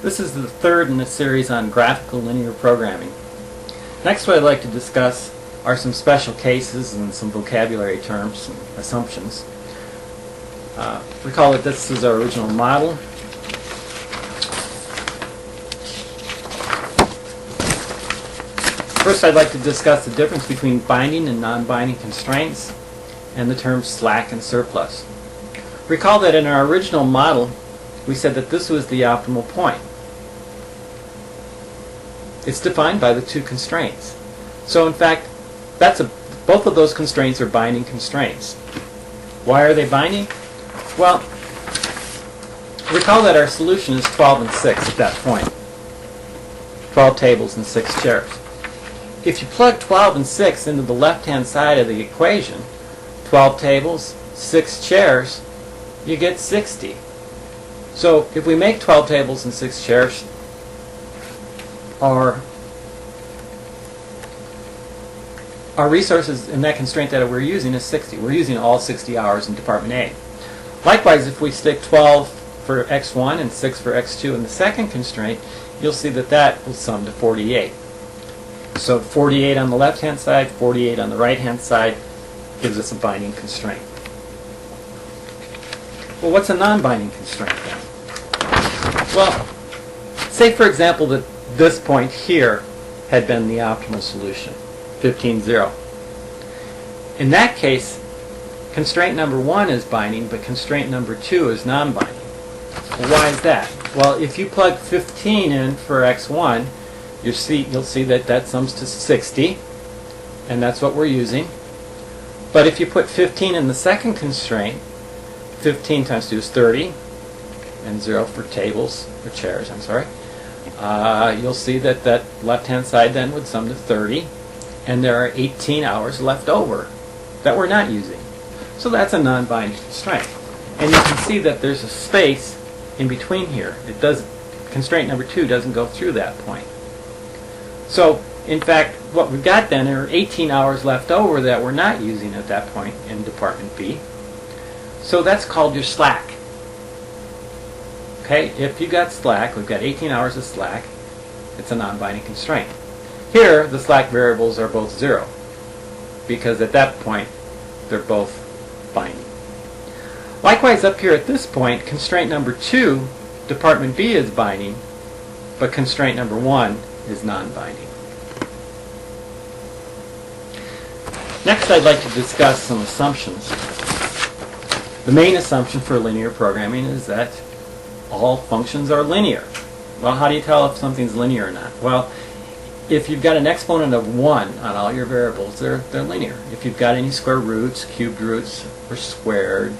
This is the third in the series on graphical linear programming. Next, what I'd like to discuss are some special cases and some vocabulary terms and assumptions. Recall that this is our original model. First, I'd like to discuss the difference between binding and non-binding constraints and the terms slack and surplus. Recall that in our original model, we said that this was the optimal point. It's defined by the two constraints. So in fact, both of those constraints are binding constraints. Why are they binding? Well, recall that our solution is 12 and 6 at that point. 12 tables and 6 chairs. If you plug 12 and 6 into the left-hand side of the equation, 12 tables, 6 chairs, you get 60. So if we make 12 tables and 6 chairs, our resources in that constraint that we're using is 60. We're using all 60 hours in Department A. Likewise, if we stick 12 for X1 and 6 for X2 in the second constraint, you'll see that that will sum to 48. So 48 on the left-hand side, 48 on the right-hand side gives us a binding constraint. Well, what's a non-binding constraint then? Well, say for example that this point here had been the optimal solution, 15, 0. In that case, constraint number 1 is binding, but constraint number 2 is non-binding. Well, why is that? Well, if you plug 15 in for X1, you'll see that that sums to 60, and that's what we're using. But if you put 15 in the second constraint, 15 times 2 is 30, and 0 for tables, or chairs, I'm sorry. You'll see that that left-hand side then would sum to 30, and there are 18 hours left over that we're not using. So that's a non-binding constraint. And you can see that there's a space in between here. Constraint number 2 doesn't go through that point. So, in fact, what we've got then are 18 hours left over that we're not using at that point in Department B. So that's called your slack. Okay, if you've got slack, we've got 18 hours of slack, it's a non-binding constraint. Here, the slack variables are both 0, because at that point, they're both binding. Likewise, up here at this point, constraint number 2, Department B is binding, but constraint number 1 is non-binding. Next, I'd like to discuss some assumptions. The main assumption for linear programming is that all functions are linear. Well, how do you tell if something's linear or not? Well, if you've got an exponent of 1 on all your variables, they're linear. If you've got any square roots, cubed roots, or squared,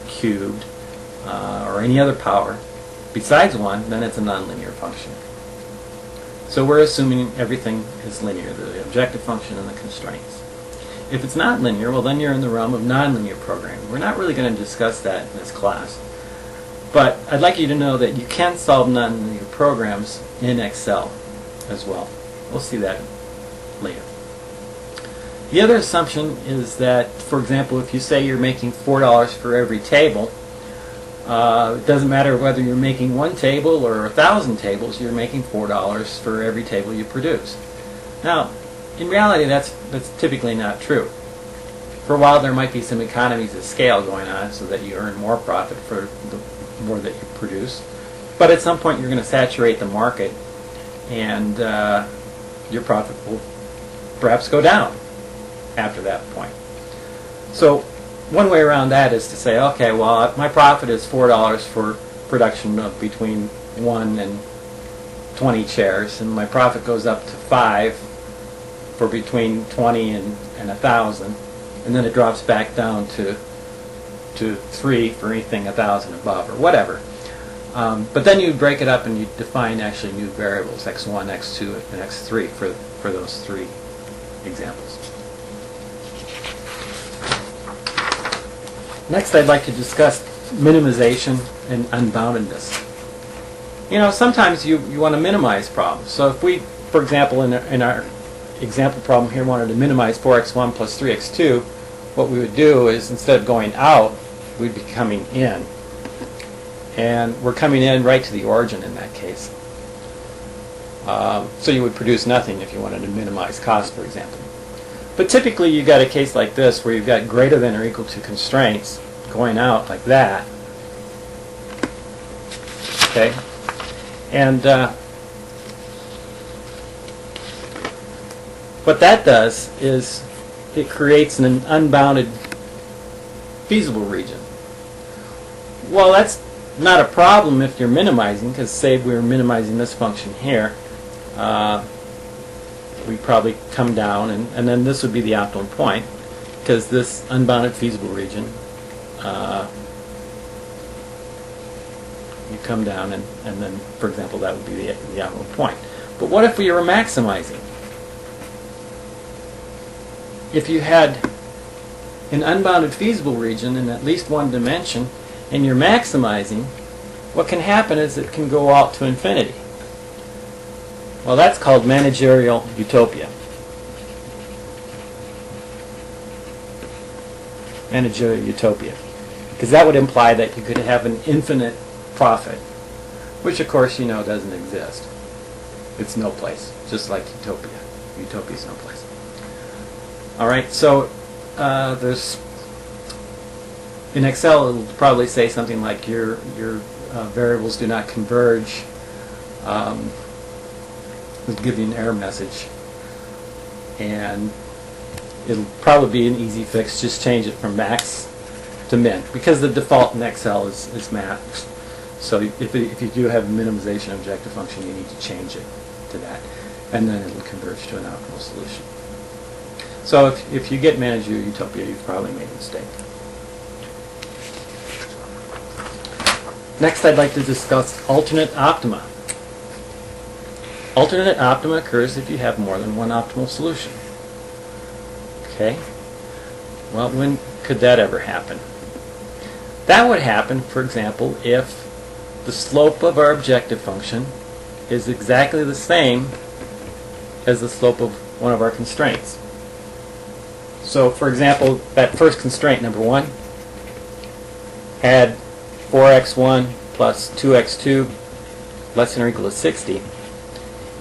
cubed, or any other power besides 1, then it's a nonlinear function. So we're assuming everything is linear, the objective function and the constraints. If it's not linear, well then you're in the realm of nonlinear programming. We're not really going to discuss that in this class. But I'd like you to know that you can solve nonlinear programs in Excel as well. We'll see that later. The other assumption is that, for example, if you say you're making $4 for every table, it doesn't matter whether you're making 1 table or 1,000 tables, you're making $4 for every table you produce. Now, in reality, that's typically not true. For a while, there might be some economies of scale going on so that you earn more profit for the more that you produce. But at some point, you're going to saturate the market, and your profit will perhaps go down after that point. So one way around that is to say, okay, well, my profit is $4 for production of between 1 and 20 chairs, and my profit goes up to 5 for between 20 and 1,000, and then it drops back down to 3 for anything 1,000 above, or whatever. But then you break it up and you define actually new variables, x1, x2, and x3 for those 3 examples. Next, I'd like to discuss minimization and unboundedness. You know, sometimes you want to minimize problems. So if we, for example, in our example problem here, wanted to minimize 4x1 plus 3x2, what we would do is instead of going out, we'd be coming in. and we're coming in right to the origin in that case. So you would produce nothing if you wanted to minimize cost, for example. But typically you've got a case like this where you've got greater than or equal to constraints going out like that. Okay? And what that does is it creates an unbounded feasible region. Well, that's not a problem if you're minimizing, because say we're minimizing this function here, we probably come down, and then this would be the optimal point, because this unbounded feasible region, you come down, and then, for example, that would be the optimal point. But what if we were maximizing? If you had an unbounded feasible region in at least one dimension, and you're maximizing, what can happen is it can go out to infinity. Well, that's called managerial utopia. Managerial utopia. Because that would imply that you could have an infinite profit, which of course you know doesn't exist. It's no place, just like utopia. Utopia is no place. Alright, so there's in Excel it'll probably say something like your variables do not converge. It'll give you an error message, and it'll probably be an easy fix. Just change it from max to min, because the default in Excel is max. So if you do have a minimization objective function, you need to change it to that, and then it'll converge to an optimal solution. So if you get managerial utopia, you've probably made a mistake. Next, I'd like to discuss alternate optima. Alternate optima occurs if you have more than one optimal solution. Okay? Well, when could that ever happen? That would happen, for example, if the slope of our objective function is exactly the same as the slope of one of our constraints. So, for example, that first constraint, number 1, had 4x1 plus 2x2 less than or equal to 60.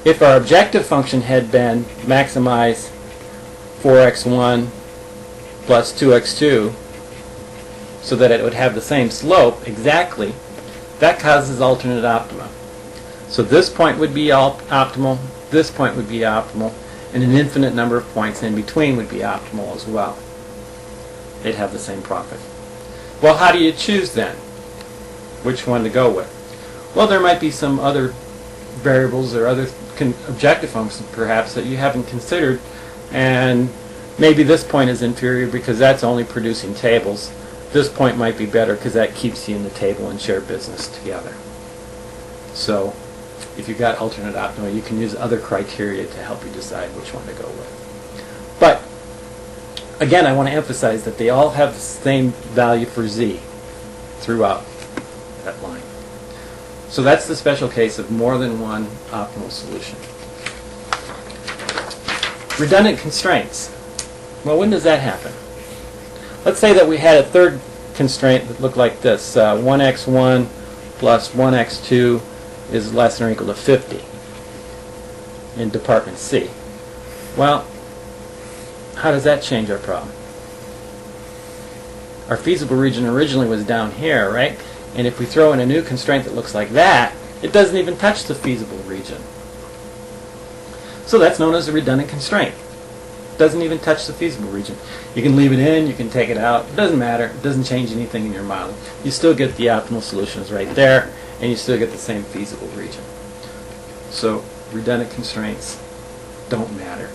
If our objective function had been maximize 4x1 plus 2x2 so that it would have the same slope exactly, that causes alternate optima. So this point would be optimal, this point would be optimal, and an infinite number of points in between would be optimal as well. They'd have the same profit. Well, how do you choose then which one to go with? Well, there might be some other variables or other objective functions perhaps that you haven't considered, and maybe this point is inferior because that's only producing tables. This point might be better because that keeps you in the table and share business together. So if you've got alternate optima, you can use other criteria to help you decide which one to go with. But again, I want to emphasize that they all have the same value for z throughout that line. So that's the special case of more than one optimal solution. Redundant constraints. Well, when does that happen? Let's say that we had a third constraint that looked like this. 1x1 plus 1x2 is less than or equal to 50 in department C. Well, how does that change our problem? Our feasible region originally was down here, right? And if we throw in a new constraint that looks like that, it doesn't even touch the feasible region. So that's known as a redundant constraint. It doesn't even touch the feasible region. You can leave it in, you can take it out, it doesn't matter, it doesn't change anything in your model. You still get the optimal solutions right there, and you still get the same feasible region. So redundant constraints don't matter.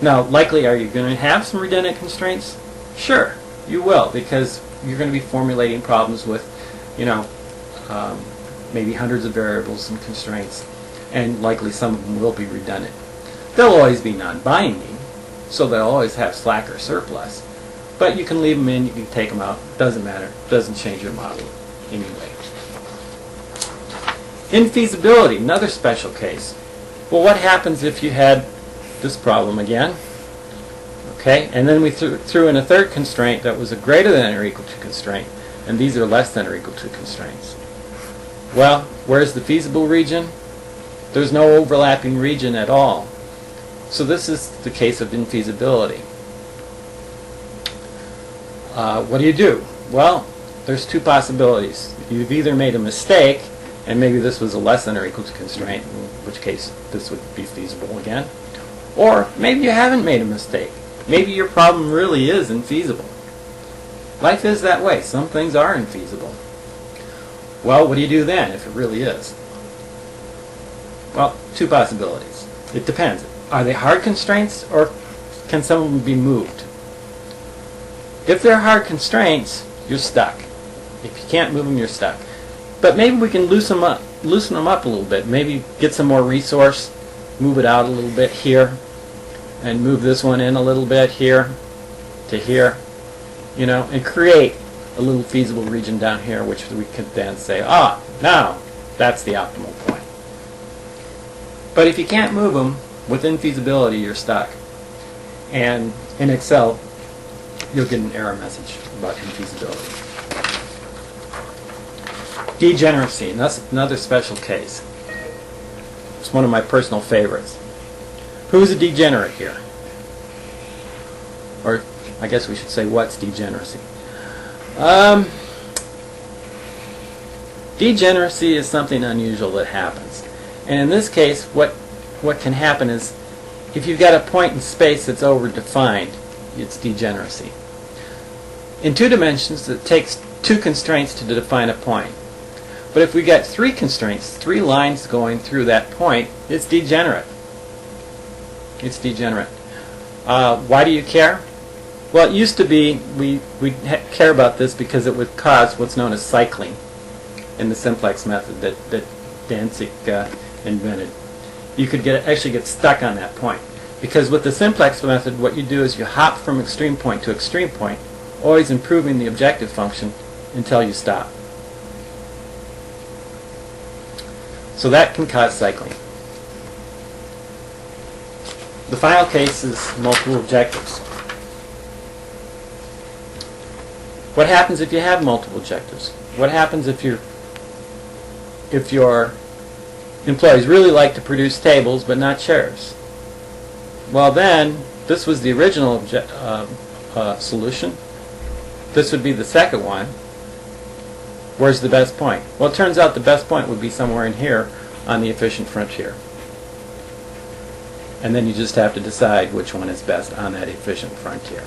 Now, likely, are you going to have some redundant constraints? Sure, you will, because you're going to be formulating problems with, maybe hundreds of variables and constraints, and likely some of them will be redundant. They'll always be non-binding, so they'll always have slack or surplus, but you can leave them in, you can take them out, doesn't matter, doesn't change your model anyway. Infeasibility, another special case. Well, what happens if you had this problem again? Okay, and then we threw in a third constraint that was a greater than or equal to constraint, and these are less than or equal to constraints. Well, where's the feasible region? There's no overlapping region at all. So this is the case of infeasibility. What do? Well, there's two possibilities. You've either made a mistake, and maybe this was a less than or equal to constraint, in which case this would be feasible again. Or maybe you haven't made a mistake. Maybe your problem really is infeasible. Life is that way. Some things are infeasible. Well, what do you do then if it really is? Well, two possibilities. It depends. Are they hard constraints, or can some of them be moved? If they're hard constraints, you're stuck. If you can't move them, you're stuck. But maybe we can loosen them up a little bit. Maybe get some more resource, move it out a little bit here, and move this one in a little bit here to here, and create a little feasible region down here, which we can then say, now that's the optimal point. But if you can't move them, within feasibility, you're stuck. And in Excel, you'll get an error message about infeasibility. Degeneracy, and that's another special case. It's one of my personal favorites. Who's a degenerate here? Or I guess we should say, what's degeneracy? Degeneracy is something unusual that happens. And in this case, what can happen is, if you've got a point in space that's overdefined, it's degeneracy. In 2 dimensions, it takes 2 constraints to define a point. But if we get 3 constraints, 3 lines going through that point, it's degenerate. It's degenerate. Why do you care? Well, it used to be we care about this because it would cause what's known as cycling in the simplex method that Danzig invented. You could actually get stuck on that point. Because with the simplex method, what you do is you hop from extreme point to extreme point, always improving the objective function until you stop. So that can cause cycling. The final case is multiple objectives. What happens if you have multiple objectives? What happens if your employees really like to produce tables but not chairs? Well, then this was the original solution. This would be the second one. Where's the best point? Well, it turns out the best point would be somewhere in here on the efficient frontier. And then you just have to decide which one is best on that efficient frontier.